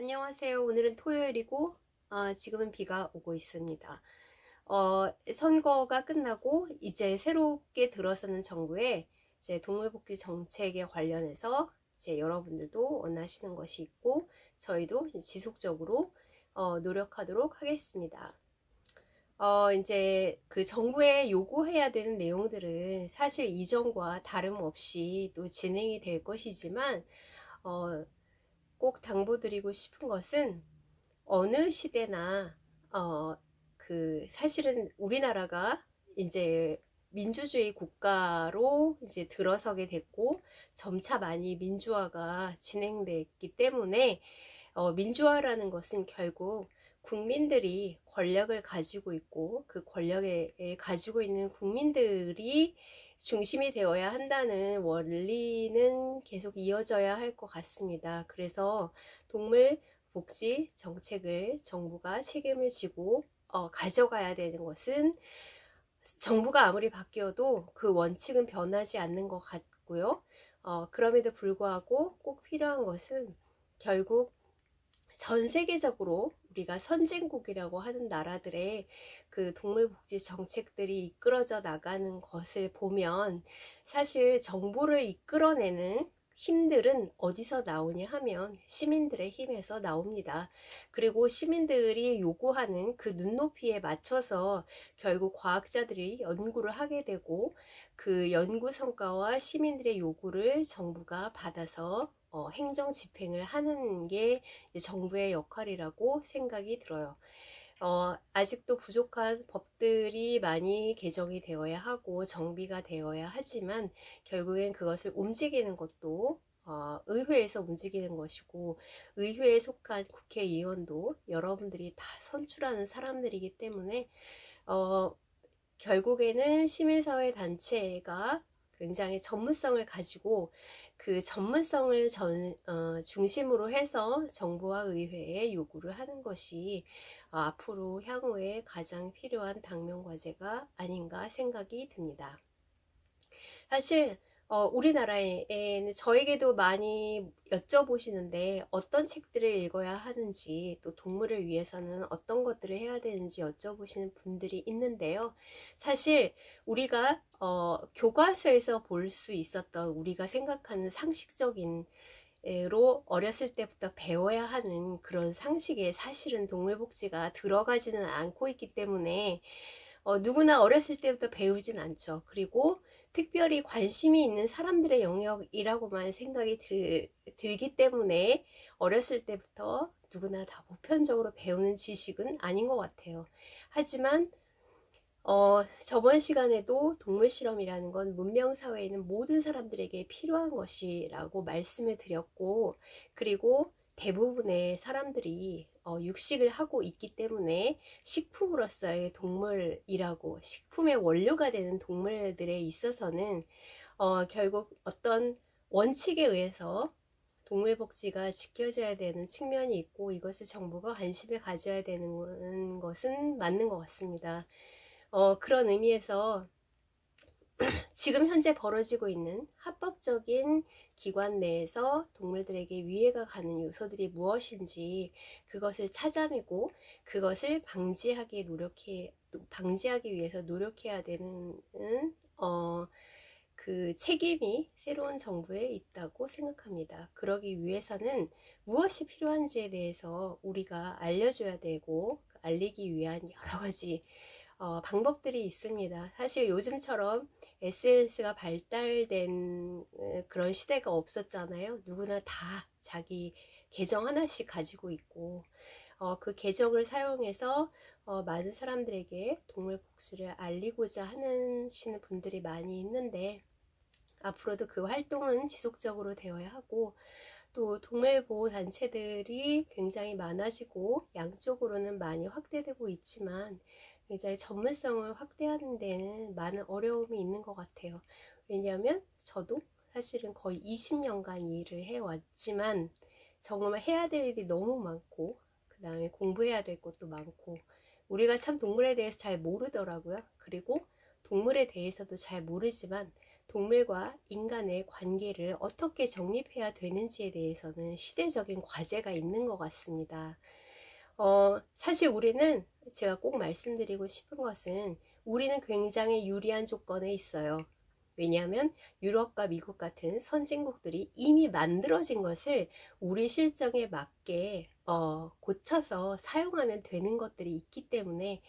안녕하세요. 오늘은 토요일이고 지금은 비가 오고 있습니다. 선거가 끝나고 이제 새롭게 들어서는 정부의 이제 동물복지 정책에 관련해서 이제 여러분들도 원하시는 것이 있고 저희도 지속적으로 노력하도록 하겠습니다. 이제 그 정부에 요구해야 되는 내용들은 사실 이전과 다름없이 또 진행이 될 것이지만 꼭 당부드리고 싶은 것은 어느 시대나 사실은 우리나라가 이제 민주주의 국가로 이제 들어서게 됐고 점차 많이 민주화가 진행됐기 때문에 민주화라는 것은 결국 국민들이 권력을 가지고 있고 그 권력에 가지고 있는 국민들이 중심이 되어야 한다는 원리는 계속 이어져야 할 것 같습니다. 그래서 동물 복지 정책을 정부가 책임을 지고 가져가야 되는 것은 정부가 아무리 바뀌어도 그 원칙은 변하지 않는 것 같고요. 그럼에도 불구하고 꼭 필요한 것은 결국 전 세계적으로 우리가 선진국이라고 하는 나라들의 그 동물복지 정책들이 이끌어져 나가는 것을 보면 사실 정보를 이끌어내는 힘들은 어디서 나오냐 하면 시민들의 힘에서 나옵니다. 그리고 시민들이 요구하는 그 눈높이에 맞춰서 결국 과학자들이 연구를 하게 되고 그 연구 성과와 시민들의 요구를 정부가 받아서 행정 집행을 하는 게 정부의 역할이라고 생각이 들어요. 아직도 부족한 법들이 많이 개정이 되어야 하고 정비가 되어야 하지만 결국엔 그것을 움직이는 것도 의회에서 움직이는 것이고 의회에 속한 국회의원도 여러분들이 다 선출하는 사람들이기 때문에 결국에는 시민사회 단체가 굉장히 전문성을 가지고 그 전문성을 중심으로 해서 정부와 의회에 요구를 하는 것이 앞으로 향후에 가장 필요한 당면과제가 아닌가 생각이 듭니다. 사실 우리나라에는 저에게도 많이 여쭤보시는데 어떤 책들을 읽어야 하는지 또 동물을 위해서는 어떤 것들을 해야 되는지 여쭤보시는 분들이 있는데요. 사실 우리가 교과서에서 볼 수 있었던 우리가 생각하는 상식적인 로 어렸을 때부터 배워야 하는 그런 상식에 사실은 동물복지가 들어가지는 않고 있기 때문에 누구나 어렸을 때부터 배우진 않죠. 그리고 특별히 관심이 있는 사람들의 영역이라고만 생각이 들기 때문에 어렸을 때부터 누구나 다 보편적으로 배우는 지식은 아닌 것 같아요. 하지만 저번 시간에도 동물 실험이라는 건 문명사회에는 모든 사람들에게 필요한 것이라고 말씀을 드렸고, 그리고 대부분의 사람들이 육식을 하고 있기 때문에 식품으로서의 동물이라고 식품의 원료가 되는 동물들에 있어서는 결국 어떤 원칙에 의해서 동물복지가 지켜져야 되는 측면이 있고 이것을 정부가 관심을 가져야 되는 것은 맞는 것 같습니다. 그런 의미에서 지금 현재 벌어지고 있는 합법적인 기관 내에서 동물들에게 위해가 가는 요소들이 무엇인지 그것을 찾아내고 그것을 방지하기 위해서 노력해야 되는 그 책임이 새로운 정부에 있다고 생각합니다. 그러기 위해서는 무엇이 필요한지에 대해서 우리가 알려줘야 되고 알리기 위한 여러 가지 방법들이 있습니다. 사실 요즘처럼 SNS가 발달된 그런 시대가 없었잖아요. 누구나 다 자기 계정 하나씩 가지고 있고 그 계정을 사용해서 많은 사람들에게 동물 복지를 알리고자 하시는 분들이 많이 있는데 앞으로도 그 활동은 지속적으로 되어야 하고 또 동물보호 단체들이 굉장히 많아지고 양쪽으로는 많이 확대되고 있지만 굉장히 전문성을 확대하는 데는 많은 어려움이 있는 것 같아요. 왜냐하면 저도 사실은 거의 20년간 일을 해왔지만 정말 해야 될 일이 너무 많고 그 다음에 공부해야 될 것도 많고 우리가 참 동물에 대해서 잘 모르더라고요. 그리고 동물에 대해서도 잘 모르지만 동물과 인간의 관계를 어떻게 정립해야 되는지에 대해서는 시대적인 과제가 있는 것 같습니다. 사실 우리는, 제가 꼭 말씀드리고 싶은 것은, 우리는 굉장히 유리한 조건에 있어요. 왜냐하면 유럽과 미국 같은 선진국들이 이미 만들어진 것을 우리 실정에 맞게 고쳐서 사용하면 되는 것들이 있기 때문에,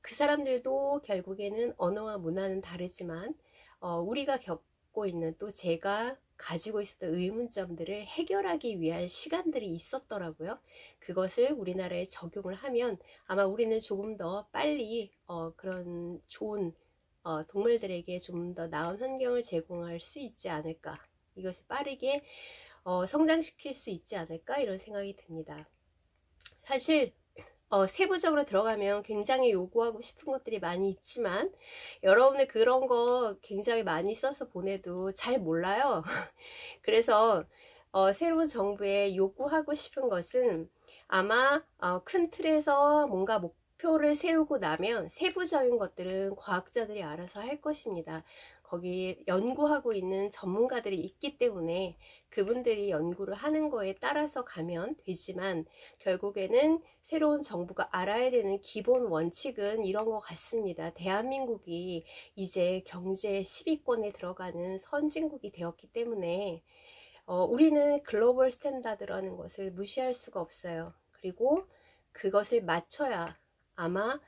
그 사람들도 결국에는 언어와 문화는 다르지만 우리가 겪고 있는, 또 제가 가지고 있었던 의문점들을 해결하기 위한 시간들이 있었더라고요. 그것을 우리나라에 적용을 하면 아마 우리는 조금 더 빨리 그런 좋은 동물들에게 좀 더 나은 환경을 제공할 수 있지 않을까, 이것을 빠르게 성장시킬 수 있지 않을까, 이런 생각이 듭니다. 사실 세부적으로 들어가면 굉장히 요구하고 싶은 것들이 많이 있지만, 여러분들 그런 거 굉장히 많이 써서 보내도 잘 몰라요. 그래서 새로운 정부에 요구하고 싶은 것은, 아마 큰 틀에서 뭔가 목표를 세우고 나면 세부적인 것들은 과학자들이 알아서 할 것입니다. 거기 연구하고 있는 전문가들이 있기 때문에 그분들이 연구를 하는 거에 따라서 가면 되지만, 결국에는 새로운 정부가 알아야 되는 기본 원칙은 이런 것 같습니다. 대한민국이 이제 경제 10위권에 들어가는 선진국이 되었기 때문에 우리는 글로벌 스탠다드라는 것을 무시할 수가 없어요. 그리고 그것을 맞춰야 아마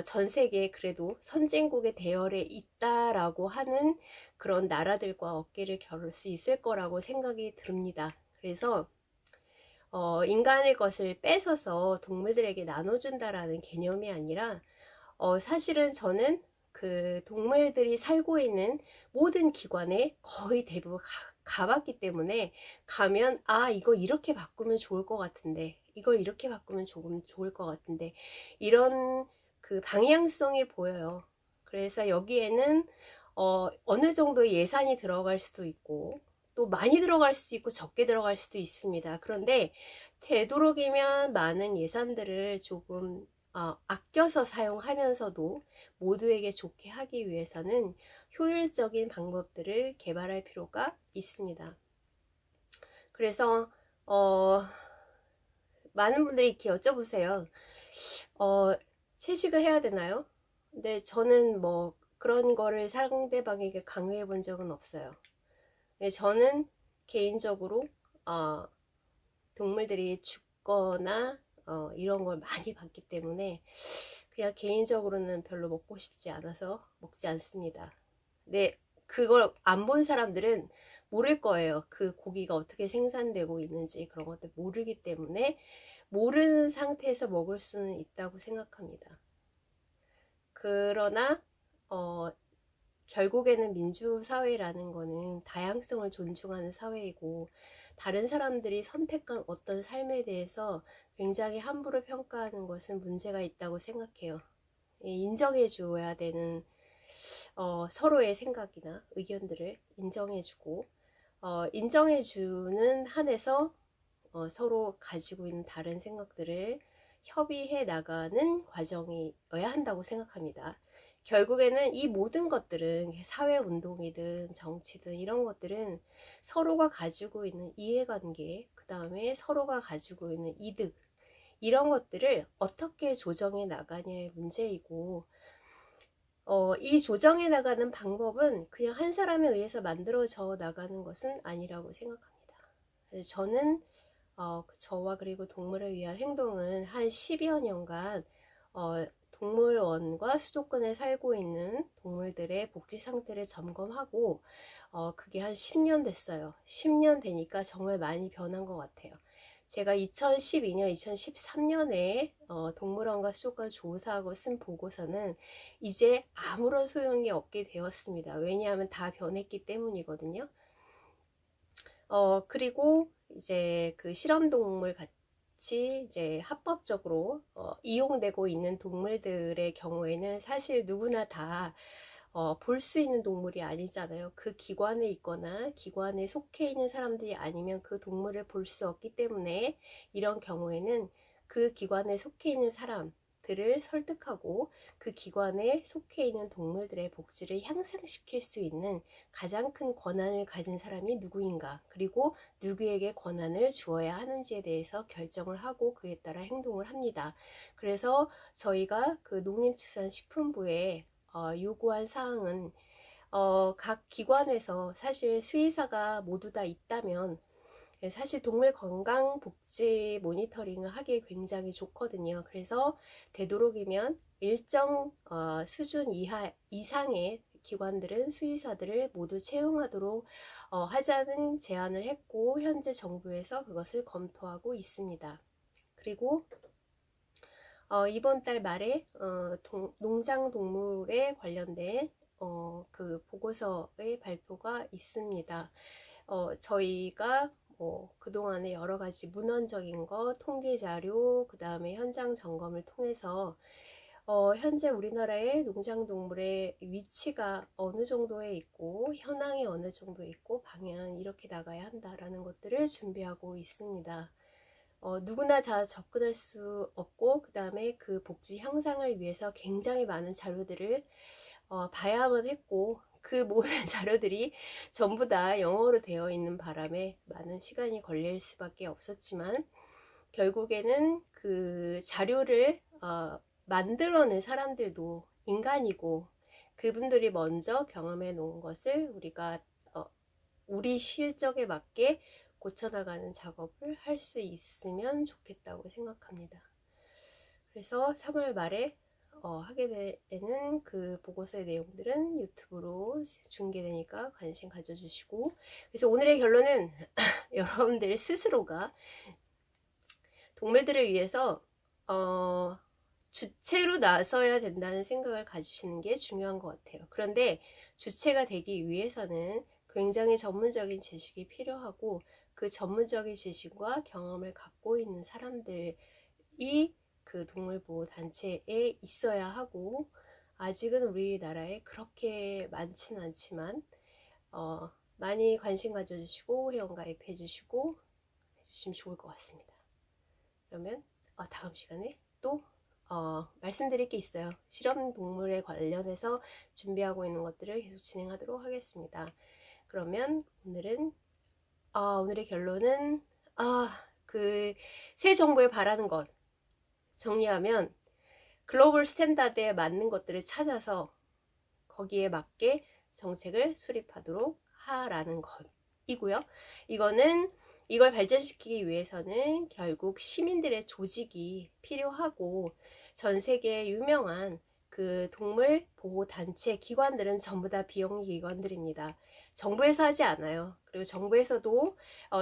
전 세계에 그래도 선진국의 대열에 있다라고 하는 그런 나라들과 어깨를 겨룰 수 있을 거라고 생각이 듭니다. 그래서 인간의 것을 뺏어서 동물들에게 나눠준다라는 개념이 아니라, 사실은 저는 그 동물들이 살고 있는 모든 기관에 거의 대부분 가봤기 때문에, 가면 이거 이렇게 바꾸면 좋을 것 같은데, 이걸 이렇게 바꾸면 조금 좋을 것 같은데, 이런 그 방향성이 보여요. 그래서 여기에는 어느 정도 예산이 들어갈 수도 있고, 또 많이 들어갈 수도 있고 적게 들어갈 수도 있습니다. 그런데 되도록이면 많은 예산들을 조금 아껴서 사용하면서도 모두에게 좋게 하기 위해서는 효율적인 방법들을 개발할 필요가 있습니다. 그래서 많은 분들이 이렇게 여쭤보세요. 채식을 해야 되나요? 근데 저는 뭐 그런 거를 상대방에게 강요해 본 적은 없어요. 저는 개인적으로 동물들이 죽거나 이런 걸 많이 봤기 때문에 그냥 개인적으로는 별로 먹고 싶지 않아서 먹지 않습니다. 근데 그걸 안 본 사람들은 모를 거예요. 그 고기가 어떻게 생산되고 있는지 그런 것들 모르기 때문에, 모르는 상태에서 먹을 수는 있다고 생각합니다. 그러나 결국에는 민주사회라는 거는 다양성을 존중하는 사회이고, 다른 사람들이 선택한 어떤 삶에 대해서 굉장히 함부로 평가하는 것은 문제가 있다고 생각해요. 인정해 줘야 되는 서로의 생각이나 의견들을 인정해주고, 인정해주는 한에서 서로 가지고 있는 다른 생각들을 협의해 나가는 과정이어야 한다고 생각합니다. 결국에는 이 모든 것들은, 사회운동이든 정치든 이런 것들은 서로가 가지고 있는 이해관계, 그 다음에 서로가 가지고 있는 이득, 이런 것들을 어떻게 조정해 나가냐의 문제이고, 이 조정해 나가는 방법은 그냥 한 사람에 의해서 만들어져 나가는 것은 아니라고 생각합니다. 그래서 저는 저와 그리고 동물을 위한 행동은 한 10여 년간 동물원과 수도권에 살고 있는 동물들의 복지 상태를 점검하고, 그게 한 10년 됐어요. 10년 되니까 정말 많이 변한 것 같아요. 제가 2012년, 2013년에 동물원과 수도권 조사하고 쓴 보고서는 이제 아무런 소용이 없게 되었습니다. 왜냐하면 다 변했기 때문이거든요. 그리고 이제 그 실험동물 같이 이제 합법적으로 이용되고 있는 동물들의 경우에는 사실 누구나 다 볼 수 있는 동물이 아니잖아요. 그 기관에 있거나 기관에 속해 있는 사람들이 아니면 그 동물을 볼 수 없기 때문에, 이런 경우에는 그 기관에 속해 있는 사람, 기관들을 설득하고 그 기관에 속해 있는 동물들의 복지를 향상시킬 수 있는 가장 큰 권한을 가진 사람이 누구인가, 그리고 누구에게 권한을 주어야 하는지에 대해서 결정을 하고 그에 따라 행동을 합니다. 그래서 저희가 그 농림축산식품부에 요구한 사항은 각 기관에서 사실 수의사가 모두 다 있다면 사실 동물 건강 복지 모니터링을 하기 굉장히 좋거든요. 그래서 되도록이면 일정 수준 이상의 기관들은 수의사들을 모두 채용하도록 하자는 제안을 했고, 현재 정부에서 그것을 검토하고 있습니다. 그리고 이번 달 말에 농장동물에 관련된 그 보고서의 발표가 있습니다. 저희가 그동안에 여러 가지 문헌적인 것, 통계 자료, 그 다음에 현장 점검을 통해서 현재 우리나라의 농장동물의 위치가 어느 정도에 있고, 현황이 어느 정도에 있고, 방향은 이렇게 나가야 한다라는 것들을 준비하고 있습니다. 누구나 다 접근할 수 없고, 그 다음에 그 복지 향상을 위해서 굉장히 많은 자료들을 봐야만 했고, 그 모든 자료들이 전부 다 영어로 되어 있는 바람에 많은 시간이 걸릴 수밖에 없었지만, 결국에는 그 자료를 만들어낸 사람들도 인간이고, 그분들이 먼저 경험해 놓은 것을 우리가 우리 실적에 맞게 고쳐나가는 작업을 할 수 있으면 좋겠다고 생각합니다. 그래서 3월 말에 하게 되는 그 보고서의 내용들은 유튜브로 중계되니까 관심 가져주시고, 그래서 오늘의 결론은 여러분들 스스로가 동물들을 위해서 주체로 나서야 된다는 생각을 가지시는 게 중요한 것 같아요. 그런데 주체가 되기 위해서는 굉장히 전문적인 지식이 필요하고, 그 전문적인 지식과 경험을 갖고 있는 사람들이 그 동물보호단체에 있어야 하고, 아직은 우리나라에 그렇게 많지는 않지만 많이 관심 가져주시고 회원가입해 주시고 해주시면 좋을 것 같습니다. 그러면 다음 시간에 또 말씀드릴 게 있어요. 실험 동물에 관련해서 준비하고 있는 것들을 계속 진행하도록 하겠습니다. 그러면 오늘의 결론은 그 새 정부에 바라는 것 정리하면, 글로벌 스탠다드에 맞는 것들을 찾아서 거기에 맞게 정책을 수립하도록 하라는 것이고요. 이걸 발전시키기 위해서는 결국 시민들의 조직이 필요하고, 전 세계 유명한 그 동물 보호 단체 기관들은 전부 다 비영리 기관들입니다. 정부에서 하지 않아요. 그리고 정부에서도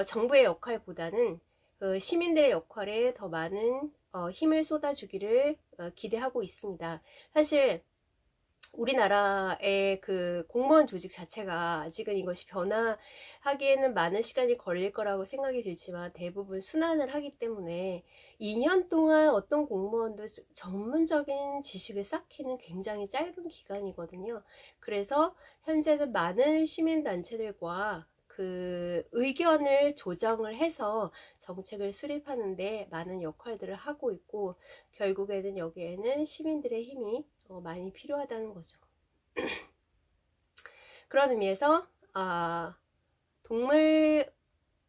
정부의 역할보다는 그 시민들의 역할에 더 많은 힘을 쏟아주기를 기대하고 있습니다. 사실 우리나라의 그 공무원 조직 자체가 아직은 이것이 변화하기에는 많은 시간이 걸릴 거라고 생각이 들지만, 대부분 순환을 하기 때문에 2년 동안 어떤 공무원도 전문적인 지식을 쌓기는 굉장히 짧은 기간이거든요. 그래서 현재는 많은 시민단체들과 그 의견을 조정을 해서 정책을 수립하는데 많은 역할들을 하고 있고, 결국에는 여기에는 시민들의 힘이 많이 필요하다는 거죠. 그런 의미에서 동물을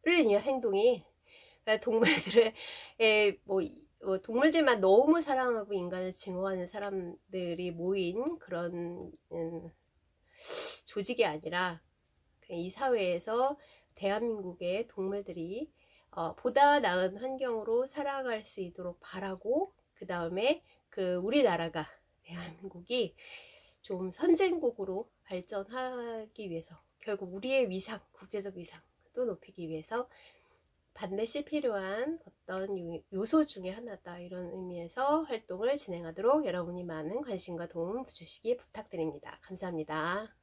위한 행동이, 동물들을 동물들만 너무 사랑하고 인간을 증오하는 사람들이 모인 그런 조직이 아니라, 이 사회에서 대한민국의 동물들이 보다 나은 환경으로 살아갈 수 있도록 바라고, 그 다음에 우리나라가, 대한민국이 좀 선진국으로 발전하기 위해서, 결국 우리의 위상, 국제적 위상도 높이기 위해서 반드시 필요한 어떤 요소 중에 하나다, 이런 의미에서 활동을 진행하도록 여러분이 많은 관심과 도움 주시기 부탁드립니다. 감사합니다.